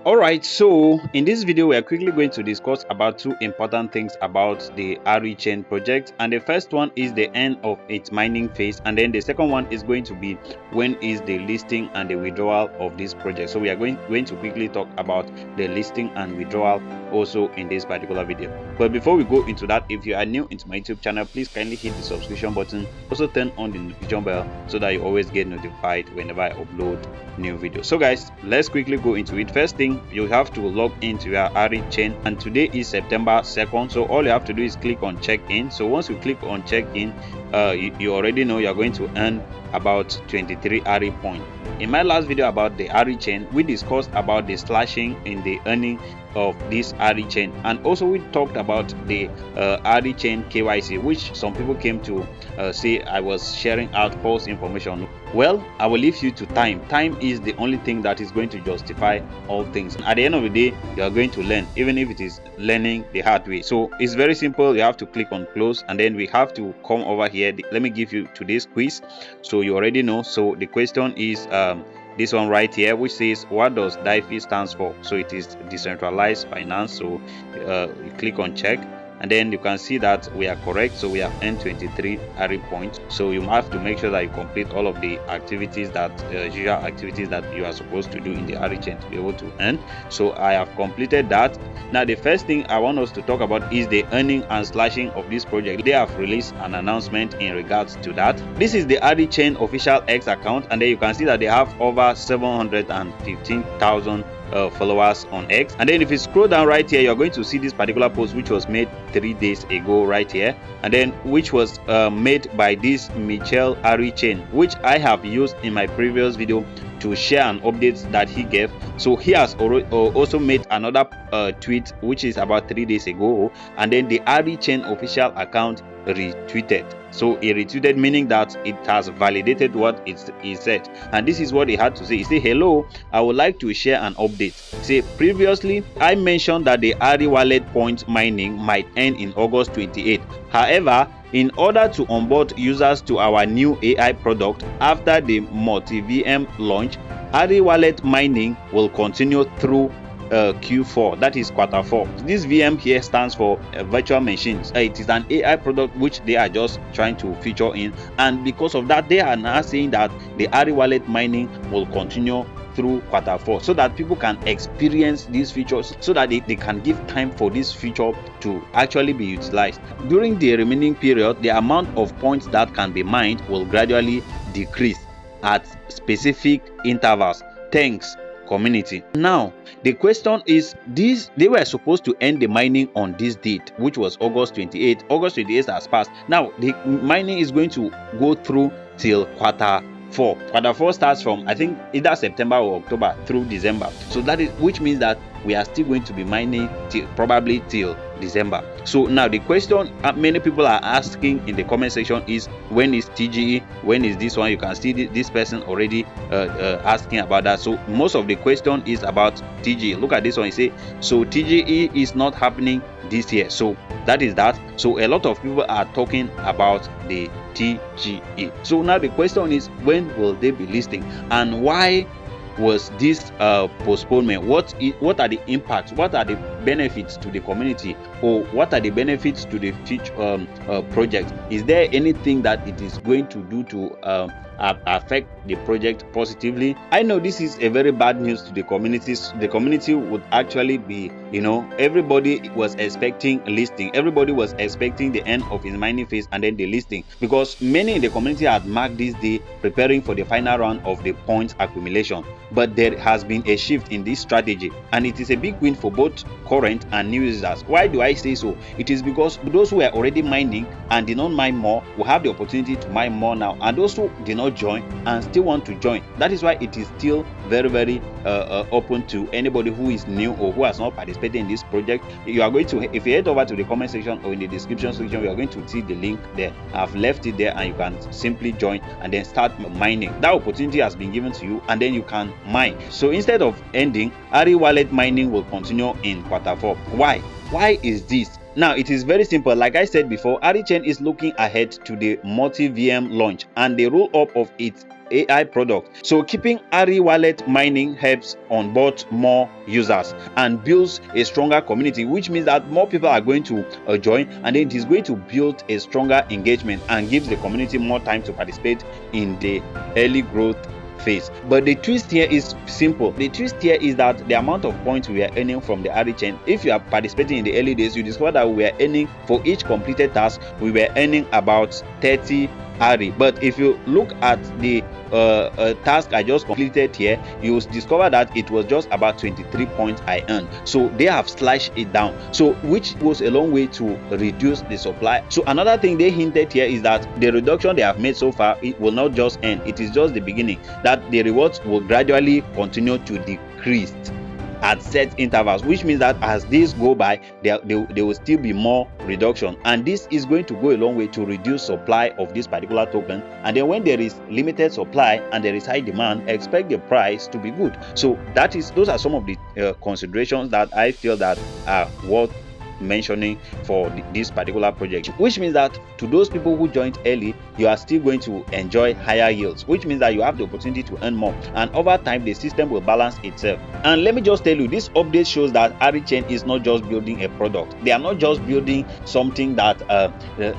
Alright, so in this video we are quickly going to discuss about two important things about the AriChain project, and the first one is the end of its mining phase, and then the second one is going to be when is the listing and the withdrawal of this project. So we are going to quickly talk about the listing and withdrawal also in this particular video. But before we go into that, if you are new into my YouTube channel, please kindly hit the subscription button, also turn on the notification bell so that you always get notified whenever I upload new videos. So guys, let's quickly go into it. First thing, you have to log into your AriChain, and today is September 2nd, so all you have to do is click on check in. So once you click on check in, you already know you're going to earn about 23 Ari points. In my last video about the AriChain, we discussed about the slashing in the earning of this AriChain, and also we talked about the AriChain KYC, which some people came to say I was sharing out false information. Well, I will leave you to time. Time is the only thing that is going to justify all things. At the end of the day, you are going to learn, even if it is learning the hard way. So it's very simple. You have to click on close, and then we have to come over here. Let me give you today's quiz, so you already know. So the question is this one right here, which says what does DeFi stands for. So it is decentralized finance. So you click on check, and then you can see that we are correct. So we have earned 23 Ari points. So you have to make sure that you complete all of the activities that usual activities that you are supposed to do in the AriChain to be able to earn. So I have completed that. Now the first thing I want us to talk about is the earning and slashing of this project. They have released an announcement in regards to that. This is the AriChain official X account, and then you can see that they have over 715,000 followers on X. And then if you scroll down right here, you're going to see this particular post which was made 3 days ago right here, and then which was made by this Michel AriChain, which I have used in my previous video to share an update that he gave. So he has also made another tweet which is about 3 days ago, and then the AriChain official account retweeted. So he retweeted, meaning that it has validated what he said, and this is what he had to say. He said, hello, I would like to share an update. Say, previously I mentioned that the Ari Wallet point mining might end in August 28. However, in order to onboard users to our new AI product after the multi-VM launch, Ari Wallet mining will continue through Q4, that is quarter 4. This VM here stands for virtual machines. It is an AI product which they are just trying to feature in, and because of that they are now saying that the Ari Wallet mining will continue through quarter 4, so that people can experience these features, so that they can give time for this feature to actually be utilized. During the remaining period, the amount of points that can be mined will gradually decrease at specific intervals. Thanks, community. Now the question is, they were supposed to end the mining on this date, which was August 28. August 28 has passed. Now the mining is going to go through till quarter 4. Quarter 4 starts from, I think, either September or October through December. So that is, which means that we are still going to be mining probably till December. So now the question many people are asking in the comment section is, when is TGE? When is this one? You can see this person already asking about that. So most of the question is about TGE. Look at this one. You say, so TGE is not happening this year. So that is that. So a lot of people are talking about the TGE. So now the question is, when will they be listing, and why was this postponement? What are the impacts? What are the benefits to the community, or what are the benefits to the future project? Is there anything that it is going to do to affect the project positively? I know this is a very bad news to the communities. The community would actually be, everybody was expecting listing, everybody was expecting the end of his mining phase and then the listing, because many in the community had marked this day preparing for the final round of the points accumulation. But there has been a shift in this strategy, and it is a big win for both current and new users. Why do I say so? It is because those who are already mining and did not mine more will have the opportunity to mine more now, and those who did not join and still want to join, that is why it is still very open to anybody who is new or who has not participated in this project. You are going to, if you head over to the comment section or in the description section, you are going to see the link there. I've left it there, and you can simply join and then start mining. That opportunity has been given to you, and then you can mine. So instead of ending, Ari Wallet mining will continue in quarter 4. Why is this? Now it is very simple. Like I said before, AriChain is looking ahead to the multi-VM launch and the roll up of its AI product. So keeping Ari Wallet mining helps onboard more users and builds a stronger community, which means that more people are going to join, and then it is going to build a stronger engagement and gives the community more time to participate in the early growth phase. But the twist here is simple. The twist here is that the amount of points we are earning from the AriChain, if you are participating in the early days, you discover that we are earning, for each completed task we were earning about 30 Ari. But if you look at the task I just completed here, you will discover that it was just about 23 points I earned. So they have slashed it down, so which goes a long way to reduce the supply. So another thing they hinted here is that the reduction they have made so far, it will not just end, it is just the beginning, that the rewards will gradually continue to decrease at set intervals, which means that as these go by, there will still be more reduction, and this is going to go a long way to reduce supply of this particular token. And then when there is limited supply and there is high demand, expect the price to be good. So those are some of the considerations that I feel that are worth mentioning for this particular project, which means that to those people who joined early, you are still going to enjoy higher yields, which means that you have the opportunity to earn more, and over time the system will balance itself. And let me just tell you, this update shows that AriChain is not just building a product. They are not just building something that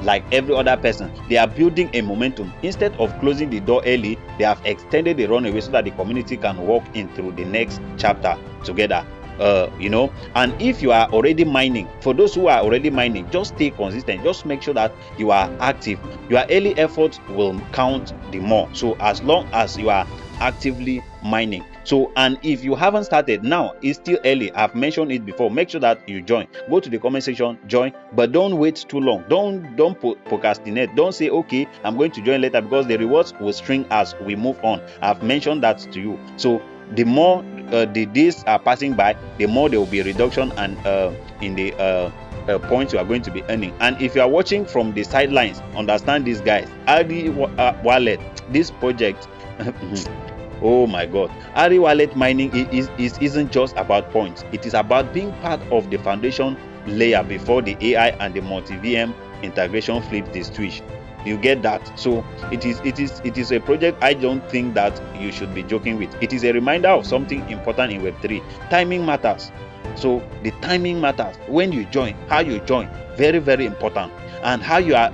like every other person. They are building a momentum. Instead of closing the door early, they have extended the runway so that the community can walk in through the next chapter together. And if you are already mining, for those who are already mining, just stay consistent. Just make sure that you are active. Your early efforts will count the more. So as long as you are actively mining. So, and if you haven't started now, it's still early. I've mentioned it before. Make sure that you join. Go to the comment section, join, but don't wait too long. Don't procrastinate. Don't say, okay, I'm going to join later, because the rewards will shrink as we move on. I've mentioned that to you. So the more the days are passing by, the more there will be a reduction and in the points you are going to be earning. And if you are watching from the sidelines, understand this, guys. Ari Wallet, this project oh my god, Ari Wallet mining isn't just about points. It is about being part of the foundation layer before the AI and the multi-VM integration flips the switch. You get that? So it is a project I don't think that you should be joking with. It is a reminder of something important in Web3. Timing matters. So the timing matters. When you join, how you join, very, very important. And how you are,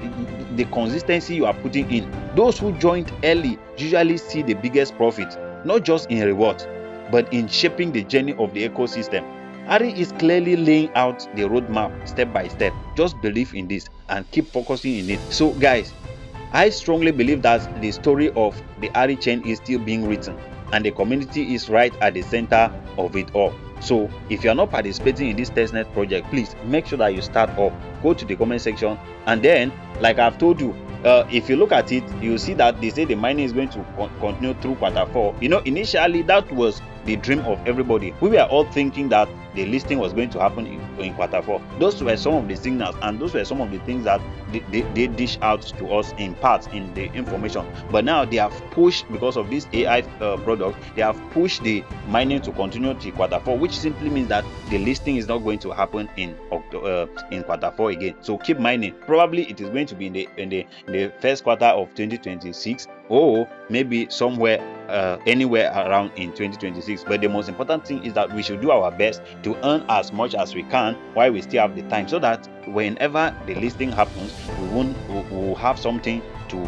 the consistency you are putting in. Those who joined early usually see the biggest profit, not just in reward, but in shaping the journey of the ecosystem. Ari is clearly laying out the roadmap step by step. Just believe in this and keep focusing in it. So guys, I strongly believe that the story of the AriChain is still being written, and the community is right at the center of it all. So if you are not participating in this testnet project, please make sure that you start up. Go to the comment section, and then, like I've told you, if you look at it, you see that they say the mining is going to continue through Q4. Initially that was the dream of everybody. We were all thinking that the listing was going to happen in Q4. Those were some of the signals, and those were some of the things that they dish out to us in parts in the information. But now they have pushed, because of this AI product, they have pushed the mining to continue to Q4, which simply means that the listing is not going to happen in Q4 again. So keep mining. Probably it is going to be in the first quarter of 2026, or maybe somewhere anywhere around in 2026. But the most important thing is that we should do our best to earn as much as we can while we still have the time, so that whenever the listing happens, we will have something to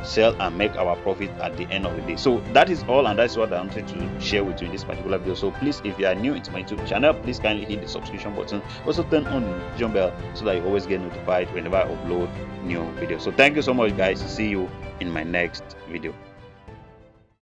sell and make our profit at the end of the day. So that is all, and that's what I wanted to share with you in this particular video. So please, if you are new into my YouTube channel, please kindly hit the subscription button. Also turn on the notification bell so that you always get notified whenever I upload new videos. So thank you so much, guys. See you in my next video.